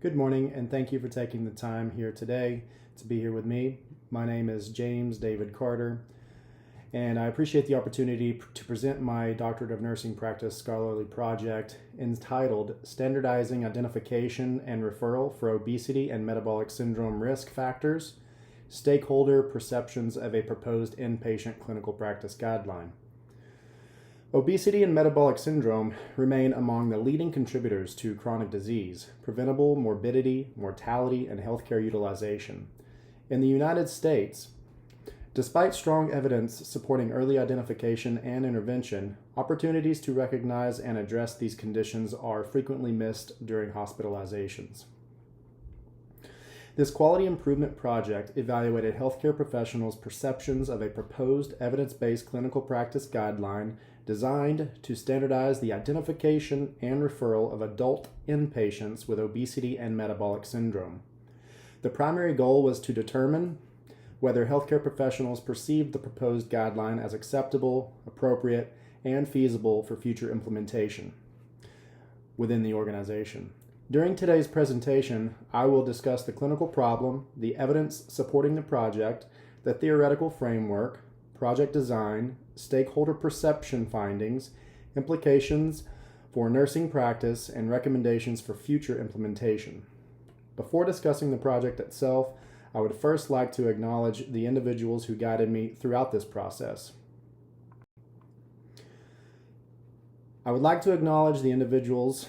Good morning, and thank you for taking the time here today to be here with me. My name is James David Carter, and I appreciate the opportunity to present my Doctorate of Nursing Practice scholarly project entitled Standardizing Identification and Referral for Obesity and Metabolic Syndrome Risk Factors, Stakeholder Perceptions of a Proposed Inpatient Clinical Practice Guideline. Obesity and metabolic syndrome remain among the leading contributors to chronic disease, preventable morbidity, mortality, and healthcare utilization. In the United States, despite strong evidence supporting early identification and intervention, opportunities to recognize and address these conditions are frequently missed during hospitalizations. This quality improvement project evaluated healthcare professionals' perceptions of a proposed evidence-based clinical practice guideline designed to standardize the identification and referral of adult inpatients with obesity and metabolic syndrome. The primary goal was to determine whether healthcare professionals perceived the proposed guideline as acceptable, appropriate, and feasible for future implementation within the organization. During today's presentation, I will discuss the clinical problem, the evidence supporting the project, the theoretical framework, project design, stakeholder perception findings, implications for nursing practice, and recommendations for future implementation. Before discussing the project itself, I would first like to acknowledge the individuals who guided me throughout this process. I would like to acknowledge the individuals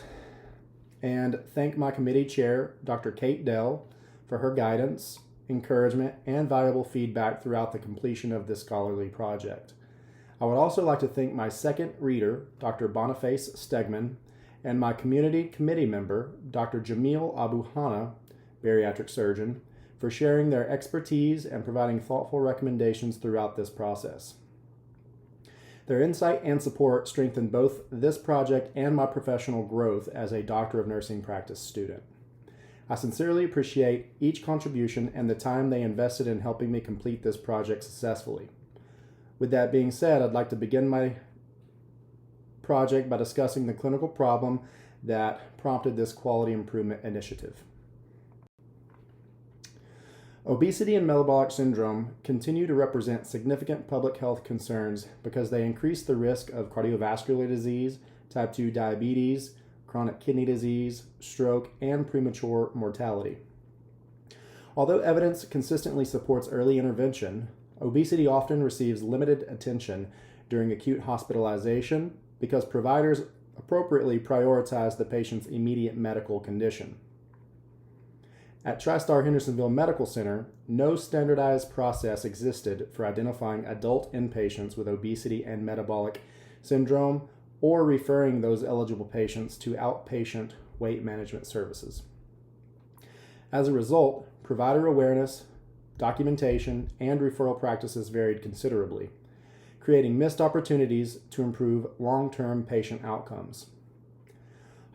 and thank my committee chair, Dr. Kate Dell, for her guidance, encouragement, and valuable feedback throughout the completion of this scholarly project. I would also like to thank my second reader, Dr. Boniface Stegman, and my community committee member, Dr. Jamil Abuhana, bariatric surgeon, for sharing their expertise and providing thoughtful recommendations throughout this process. Their insight and support strengthened both this project and my professional growth as a Doctor of Nursing Practice student. I sincerely appreciate each contribution and the time they invested in helping me complete this project successfully. With that being said, I'd like to begin my project by discussing the clinical problem that prompted this quality improvement initiative. Obesity and metabolic syndrome continue to represent significant public health concerns because they increase the risk of cardiovascular disease, type 2 diabetes, chronic kidney disease, stroke, and premature mortality. Although evidence consistently supports early intervention, obesity often receives limited attention during acute hospitalization because providers appropriately prioritize the patient's immediate medical condition. At TriStar Hendersonville Medical Center, no standardized process existed for identifying adult inpatients with obesity and metabolic syndrome or referring those eligible patients to outpatient weight management services. As a result, provider awareness, documentation, and referral practices varied considerably, creating missed opportunities to improve long-term patient outcomes.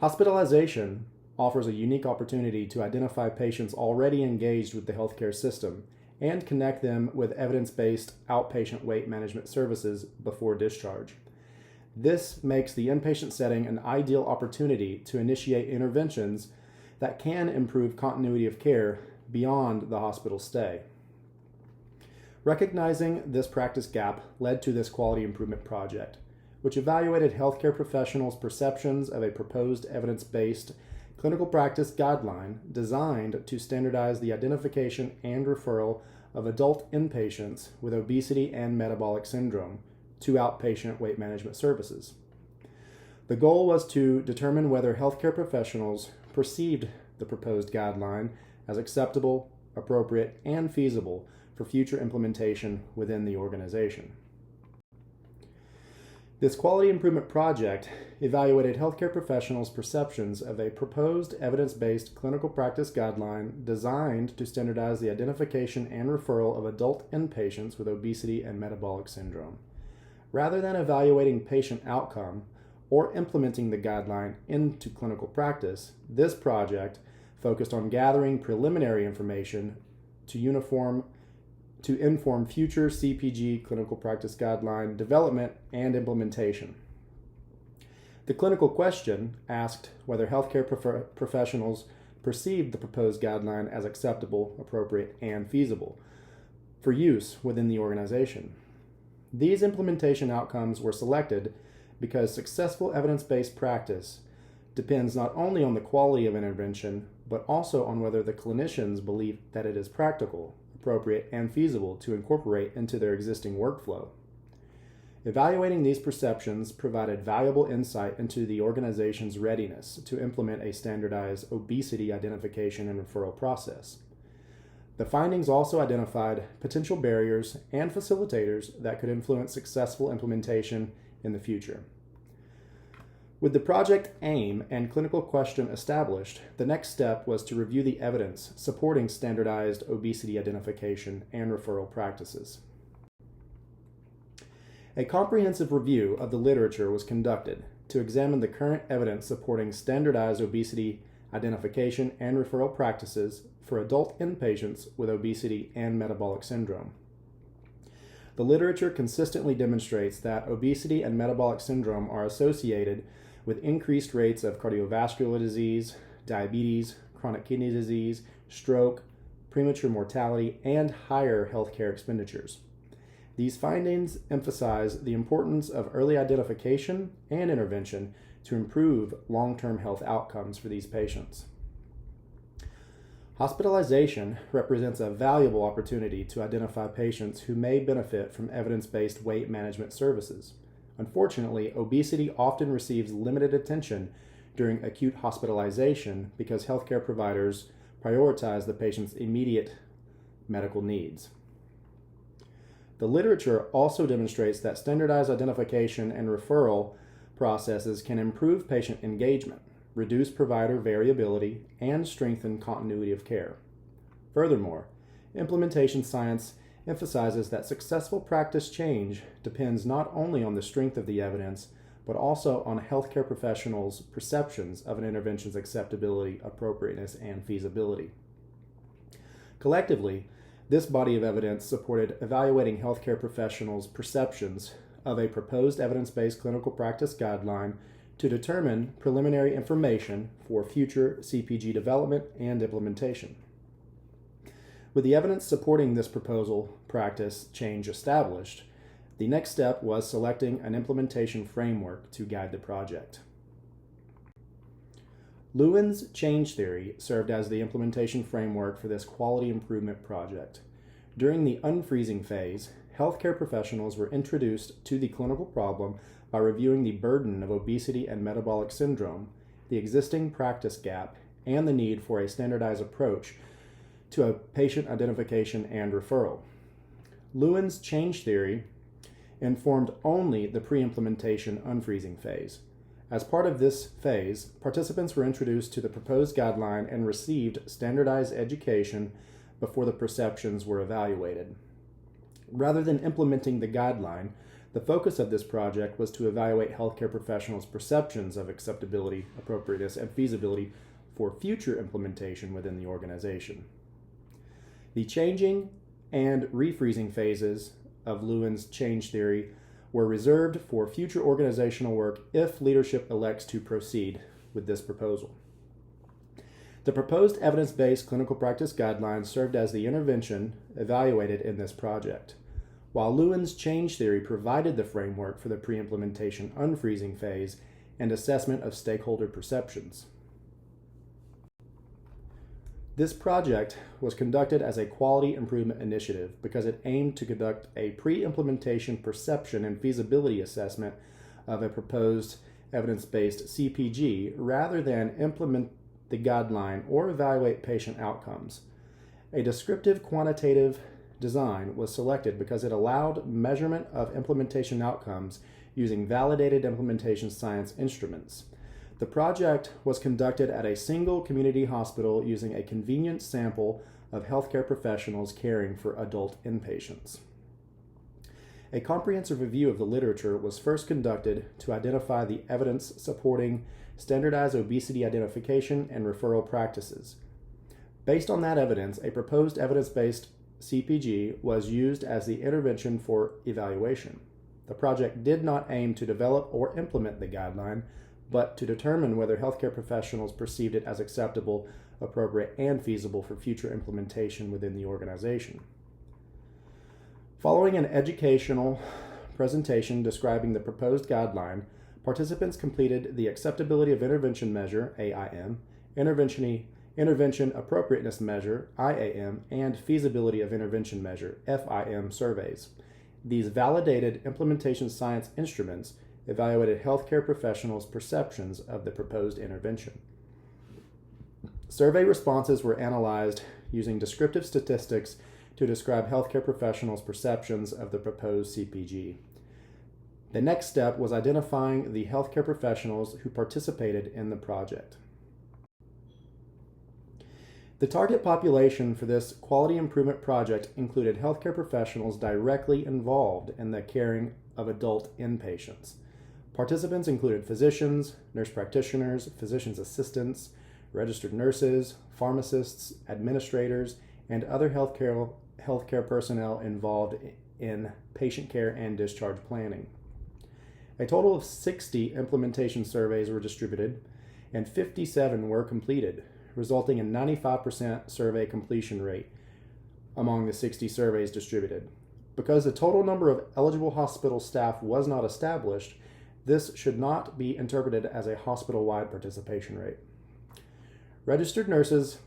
Hospitalization offers a unique opportunity to identify patients already engaged with the healthcare system and connect them with evidence-based outpatient weight management services before discharge. This makes the inpatient setting an ideal opportunity to initiate interventions that can improve continuity of care beyond the hospital stay. Recognizing this practice gap led to this quality improvement project, which evaluated healthcare professionals' perceptions of a proposed evidence-based clinical practice guideline designed to standardize the identification and referral of adult inpatients with obesity and metabolic syndrome to outpatient weight management services. The goal was to determine whether healthcare professionals perceived the proposed guideline as acceptable, appropriate, and feasible for future implementation within the organization. This quality improvement project evaluated healthcare professionals' perceptions of a proposed evidence-based clinical practice guideline designed to standardize the identification and referral of adult inpatients with obesity and metabolic syndrome. Rather than evaluating patient outcome or implementing the guideline into clinical practice, this project focused on gathering preliminary information to inform future CPG clinical practice guideline development and implementation. The clinical question asked whether healthcare professionals perceived the proposed guideline as acceptable, appropriate, and feasible for use within the organization. These implementation outcomes were selected because successful evidence-based practice depends not only on the quality of intervention, but also on whether the clinicians believe that it is practical, appropriate, and feasible to incorporate into their existing workflow. Evaluating these perceptions provided valuable insight into the organization's readiness to implement a standardized obesity identification and referral process. The findings also identified potential barriers and facilitators that could influence successful implementation in the future. With the project aim and clinical question established, the next step was to review the evidence supporting standardized obesity identification and referral practices. A comprehensive review of the literature was conducted to examine the current evidence supporting standardized obesity identification and referral practices for adult inpatients with obesity and metabolic syndrome. The literature consistently demonstrates that obesity and metabolic syndrome are associated with increased rates of cardiovascular disease, diabetes, chronic kidney disease, stroke, premature mortality, and higher healthcare expenditures. These findings emphasize the importance of early identification and intervention to improve long-term health outcomes for these patients. Hospitalization represents a valuable opportunity to identify patients who may benefit from evidence-based weight management services. Unfortunately, obesity often receives limited attention during acute hospitalization because healthcare providers prioritize the patient's immediate medical needs. The literature also demonstrates that standardized identification and referral processes can improve patient engagement, reduce provider variability, and strengthen continuity of care. Furthermore, implementation science emphasizes that successful practice change depends not only on the strength of the evidence, but also on healthcare professionals' perceptions of an intervention's acceptability, appropriateness, and feasibility. Collectively, this body of evidence supported evaluating healthcare professionals' perceptions of a proposed evidence-based clinical practice guideline to determine preliminary information for future CPG development and implementation. With the evidence supporting this proposal practice change established, the next step was selecting an implementation framework to guide the project. Lewin's change theory served as the implementation framework for this quality improvement project. During the unfreezing phase, healthcare professionals were introduced to the clinical problem by reviewing the burden of obesity and metabolic syndrome, the existing practice gap, and the need for a standardized approach to a patient identification and referral. Lewin's change theory informed only the pre-implementation unfreezing phase. As part of this phase, participants were introduced to the proposed guideline and received standardized education before the perceptions were evaluated. Rather than implementing the guideline, the focus of this project was to evaluate healthcare professionals' perceptions of acceptability, appropriateness, and feasibility for future implementation within the organization. The changing and refreezing phases of Lewin's change theory were reserved for future organizational work if leadership elects to proceed with this proposal. The proposed evidence-based clinical practice guidelines served as the intervention evaluated in this project. While Lewin's change theory provided the framework for the pre-implementation unfreezing phase and assessment of stakeholder perceptions. This project was conducted as a quality improvement initiative because it aimed to conduct a pre-implementation perception and feasibility assessment of a proposed evidence-based CPG rather than implement the guideline or evaluate patient outcomes. A descriptive quantitative design was selected because it allowed measurement of implementation outcomes using validated implementation science instruments. The project was conducted at a single community hospital using a convenient sample of healthcare professionals caring for adult inpatients. A comprehensive review of the literature was first conducted to identify the evidence supporting standardized obesity identification and referral practices. Based on that evidence, a proposed evidence-based CPG was used as the intervention for evaluation. The project did not aim to develop or implement the guideline, but to determine whether healthcare professionals perceived it as acceptable, appropriate, and feasible for future implementation within the organization. Following an educational presentation describing the proposed guideline, participants completed the Acceptability of Intervention Measure, AIM, Intervention Appropriateness Measure, IAM, and Feasibility of Intervention Measure, FIM surveys. These validated implementation science instruments evaluated healthcare professionals' perceptions of the proposed intervention. Survey responses were analyzed using descriptive statistics to describe healthcare professionals' perceptions of the proposed CPG. The next step was identifying the healthcare professionals who participated in the project. The target population for this quality improvement project included healthcare professionals directly involved in the caring of adult inpatients. Participants included physicians, nurse practitioners, physician's assistants, registered nurses, pharmacists, administrators, and other healthcare personnel involved in patient care and discharge planning. A total of 60 implementation surveys were distributed, and 57 were completed, resulting in 95% survey completion rate among the 60 surveys distributed. Because the total number of eligible hospital staff was not established, this should not be interpreted as a hospital-wide participation rate. Registered nurses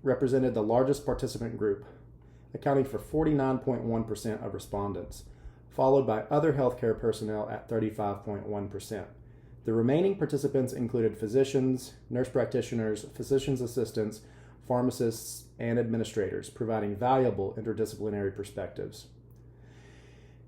represented the largest participant group, accounting for 49.1% of respondents, followed by other healthcare personnel at 35.1%. The remaining participants included physicians, nurse practitioners, physician's assistants, pharmacists, and administrators, providing valuable interdisciplinary perspectives.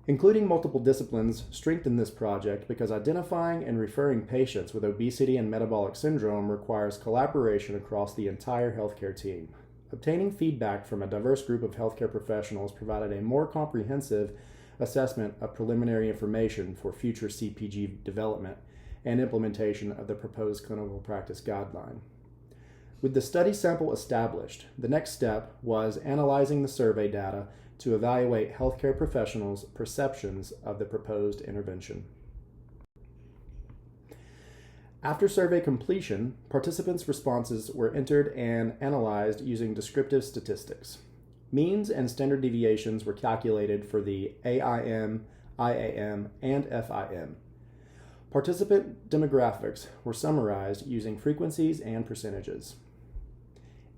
Including multiple disciplines strengthened this project because identifying and referring patients with obesity and metabolic syndrome requires collaboration across the entire healthcare team. Obtaining feedback from a diverse group of healthcare professionals provided a more comprehensive assessment of preliminary information for future CPG development and implementation of the proposed clinical practice guideline. With the study sample established, the next step was analyzing the survey data to evaluate healthcare professionals' perceptions of the proposed intervention. After survey completion, participants' responses were entered and analyzed using descriptive statistics. Means and standard deviations were calculated for the AIM, IAM, and FIM. Participant demographics were summarized using frequencies and percentages.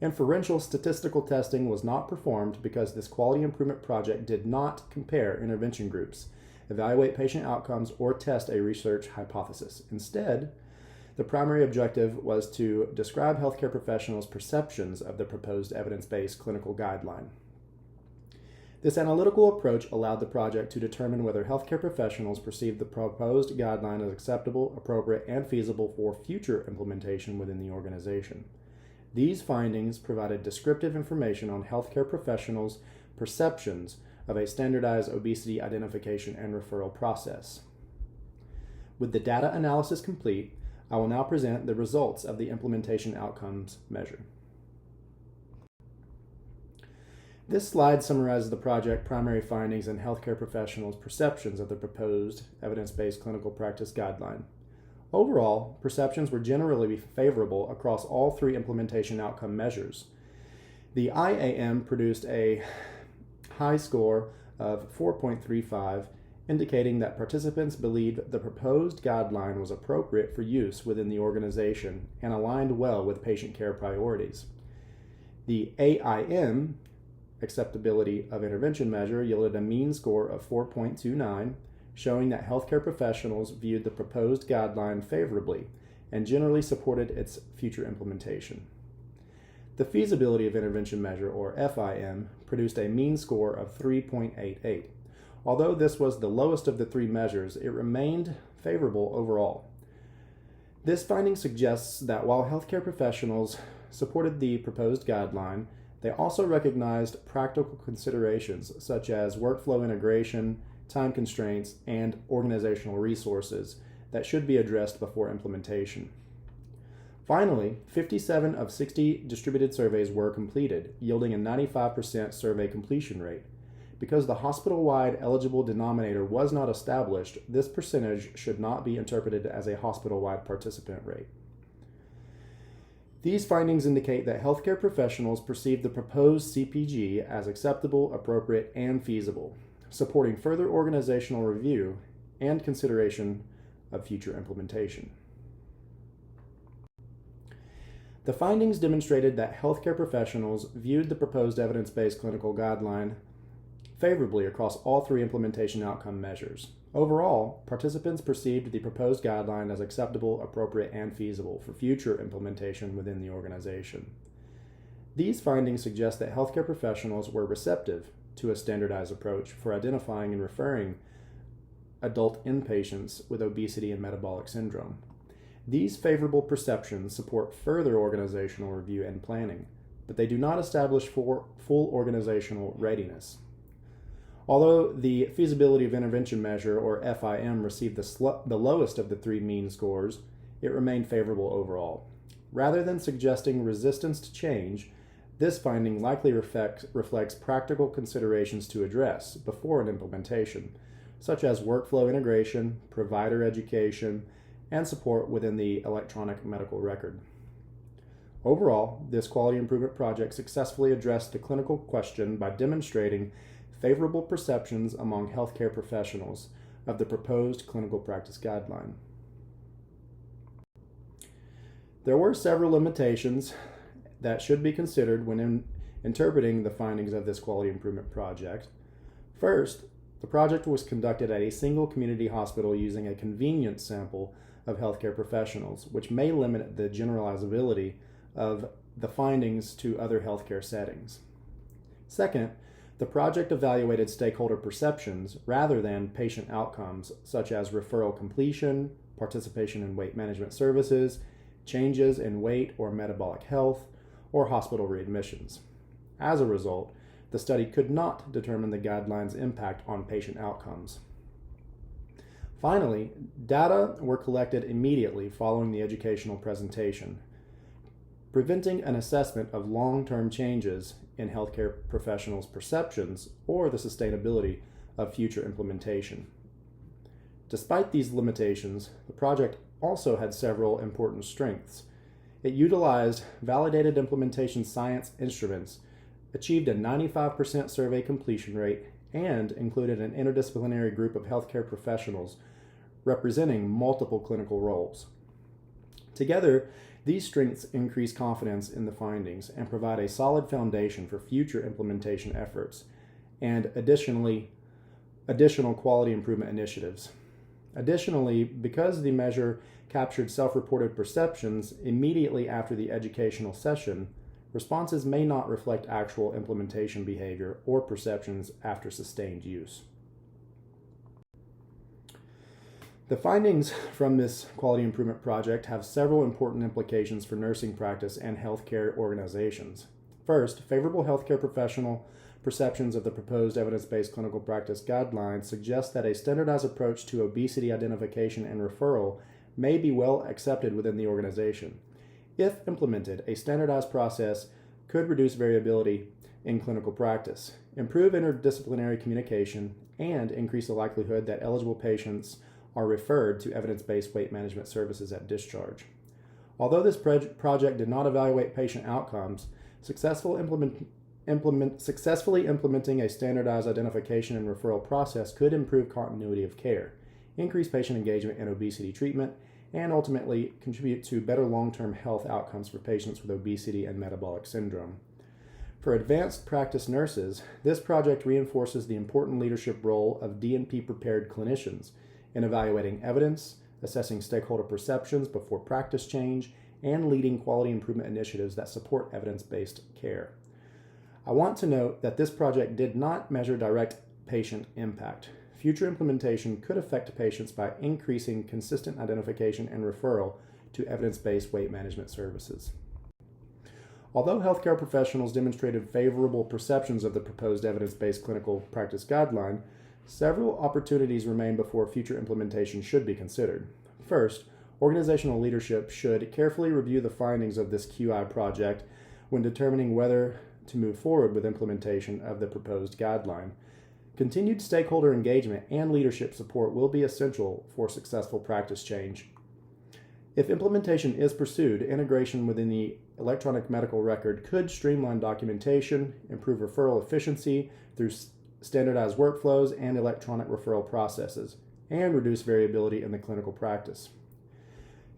Inferential statistical testing was not performed because this quality improvement project did not compare intervention groups, evaluate patient outcomes, or test a research hypothesis. Instead, the primary objective was to describe healthcare professionals' perceptions of the proposed evidence-based clinical guideline. This analytical approach allowed the project to determine whether healthcare professionals perceived the proposed guideline as acceptable, appropriate, and feasible for future implementation within the organization. These findings provided descriptive information on healthcare professionals' perceptions of a standardized obesity identification and referral process. With the data analysis complete, I will now present the results of the implementation outcomes measure. This slide summarizes the project primary findings and healthcare professionals' perceptions of the proposed evidence-based clinical practice guideline. Overall, perceptions were generally favorable across all three implementation outcome measures. The IAM produced a high score of 4.35, indicating that participants believed the proposed guideline was appropriate for use within the organization and aligned well with patient care priorities. The AIM, Acceptability of Intervention Measure, yielded a mean score of 4.29, showing that healthcare professionals viewed the proposed guideline favorably and generally supported its future implementation. The Feasibility of Intervention Measure, or FIM, produced a mean score of 3.88. Although this was the lowest of the three measures, it remained favorable overall. This finding suggests that while healthcare professionals supported the proposed guideline, they also recognized practical considerations such as workflow integration, time constraints, and organizational resources that should be addressed before implementation. Finally, 57 of 60 distributed surveys were completed, yielding a 95% survey completion rate. because the hospital-wide eligible denominator was not established, this percentage should not be interpreted as a hospital-wide participant rate. These findings indicate that healthcare professionals perceive the proposed CPG as acceptable, appropriate, and feasible, supporting further organizational review and consideration of future implementation. The findings demonstrated that healthcare professionals viewed the proposed evidence-based clinical guideline favorably across all three implementation outcome measures. Overall, participants perceived the proposed guideline as acceptable, appropriate, and feasible for future implementation within the organization. These findings suggest that healthcare professionals were receptive to a standardized approach for identifying and referring adult inpatients with obesity and metabolic syndrome. These favorable perceptions support further organizational review and planning, but they do not establish full organizational readiness. Although the feasibility of intervention measure, or FIM, received the lowest of the three mean scores, it remained favorable overall. Rather than suggesting resistance to change, this finding likely reflects practical considerations to address before an implementation, such as workflow integration, provider education, and support within the electronic medical record. Overall, this quality improvement project successfully addressed the clinical question by demonstrating favorable perceptions among healthcare professionals of the proposed clinical practice guideline. There were several limitations that should be considered when interpreting the findings of this quality improvement project. First, the project was conducted at a single community hospital using a convenience sample of healthcare professionals, which may limit the generalizability of the findings to other healthcare settings. Second, the project evaluated stakeholder perceptions rather than patient outcomes, such as referral completion, participation in weight management services, changes in weight or metabolic health, or hospital readmissions. As a result, the study could not determine the guideline's impact on patient outcomes. Finally, data were collected immediately following the educational presentation, preventing an assessment of long-term changes in healthcare professionals' perceptions or the sustainability of future implementation. Despite these limitations, the project also had several important strengths. It utilized validated implementation science instruments, achieved a 95% survey completion rate, and included an interdisciplinary group of healthcare professionals representing multiple clinical roles. Together, these strengths increase confidence in the findings and provide a solid foundation for future implementation efforts and additional quality improvement initiatives. Additionally, because the measure captured self-reported perceptions immediately after the educational session, responses may not reflect actual implementation behavior or perceptions after sustained use. The findings from this quality improvement project have several important implications for nursing practice and healthcare organizations. First, favorable healthcare professional perceptions of the proposed evidence-based clinical practice guidelines suggest that a standardized approach to obesity identification and referral may be well accepted within the organization. If implemented, a standardized process could reduce variability in clinical practice, improve interdisciplinary communication, and increase the likelihood that eligible patients are referred to evidence-based weight management services at discharge. Although this project did not evaluate patient outcomes, successfully implementing a standardized identification and referral process could improve continuity of care, increase patient engagement in obesity treatment, and ultimately contribute to better long-term health outcomes for patients with obesity and metabolic syndrome. For advanced practice nurses, this project reinforces the important leadership role of D&P-prepared clinicians in evaluating evidence, assessing stakeholder perceptions before practice change, and leading quality improvement initiatives that support evidence-based care. I want to note that this project did not measure direct patient impact. Future implementation could affect patients by increasing consistent identification and referral to evidence-based weight management services. Although healthcare professionals demonstrated favorable perceptions of the proposed evidence-based clinical practice guideline, several opportunities remain before future implementation should be considered. First, organizational leadership should carefully review the findings of this QI project when determining whether to move forward with implementation of the proposed guideline. Continued stakeholder engagement and leadership support will be essential for successful practice change. If implementation is pursued, integration within the electronic medical record could streamline documentation, improve referral efficiency through standardized workflows and electronic referral processes, and reduce variability in the clinical practice.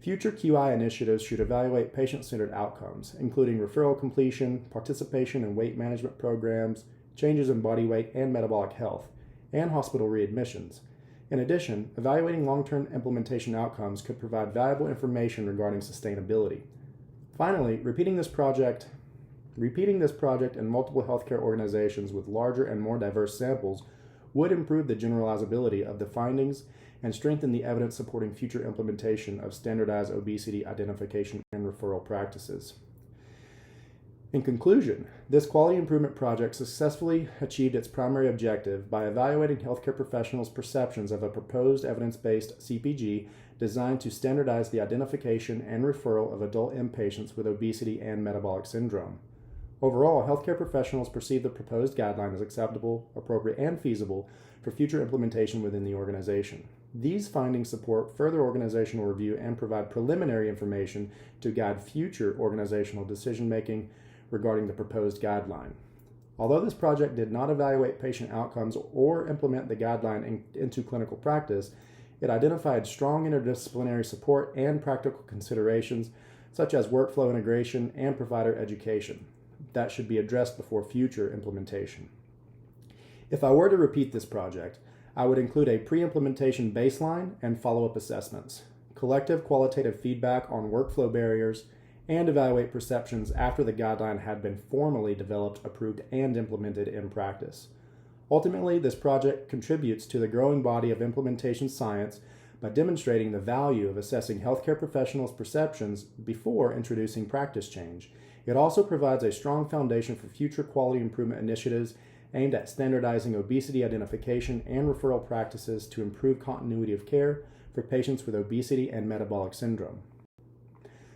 Future QI initiatives should evaluate patient-centered outcomes, including referral completion, participation in weight management programs, changes in body weight and metabolic health, and hospital readmissions. In addition, evaluating long-term implementation outcomes could provide valuable information regarding sustainability. Finally, repeating this project in multiple healthcare organizations with larger and more diverse samples would improve the generalizability of the findings and strengthen the evidence supporting future implementation of standardized obesity identification and referral practices. In conclusion, this quality improvement project successfully achieved its primary objective by evaluating healthcare professionals' perceptions of a proposed evidence-based CPG designed to standardize the identification and referral of adult inpatients with obesity and metabolic syndrome. Overall, healthcare professionals perceive the proposed guideline as acceptable, appropriate, and feasible for future implementation within the organization. These findings support further organizational review and provide preliminary information to guide future organizational decision-making regarding the proposed guideline. Although this project did not evaluate patient outcomes or implement the guideline into clinical practice, it identified strong interdisciplinary support and practical considerations such as workflow integration and provider education that should be addressed before future implementation. If I were to repeat this project, I would include a pre-implementation baseline and follow-up assessments, collective qualitative feedback on workflow barriers, and evaluate perceptions after the guideline had been formally developed, approved, and implemented in practice. Ultimately, this project contributes to the growing body of implementation science by demonstrating the value of assessing healthcare professionals' perceptions before introducing practice change. It also provides a strong foundation for future quality improvement initiatives aimed at standardizing obesity identification and referral practices to improve continuity of care for patients with obesity and metabolic syndrome.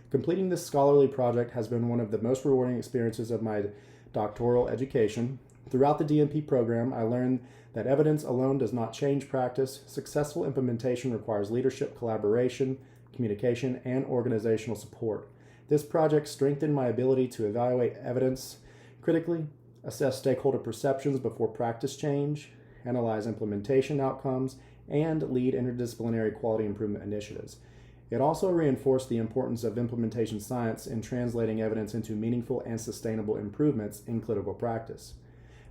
Completing this scholarly project has been one of the most rewarding experiences of my doctoral education. Throughout the DNP program, I learned that evidence alone does not change practice. Successful implementation requires leadership, collaboration, communication, and organizational support. This project strengthened my ability to evaluate evidence critically, assess stakeholder perceptions before practice change, analyze implementation outcomes, and lead interdisciplinary quality improvement initiatives. It also reinforced the importance of implementation science in translating evidence into meaningful and sustainable improvements in clinical practice.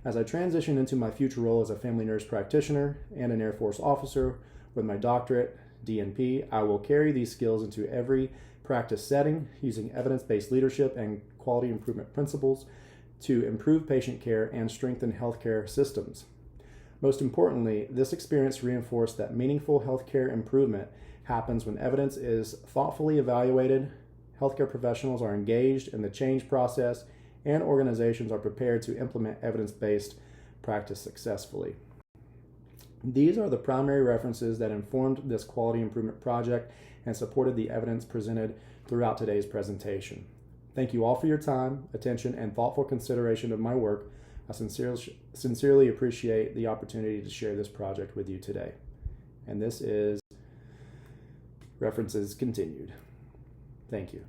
As I transition into my future role as a family nurse practitioner and an Air Force officer with my doctorate, DNP, I will carry these skills into every practice setting using evidence-based leadership and quality improvement principles to improve patient care and strengthen healthcare systems. Most importantly, this experience reinforced that meaningful healthcare improvement happens when evidence is thoughtfully evaluated, healthcare professionals are engaged in the change process, and organizations are prepared to implement evidence-based practice successfully. These are the primary references that informed this quality improvement project and supported the evidence presented throughout today's presentation. Thank you all for your time, attention, and thoughtful consideration of my work. I sincerely appreciate the opportunity to share this project with you today. And this is References Continued. Thank you.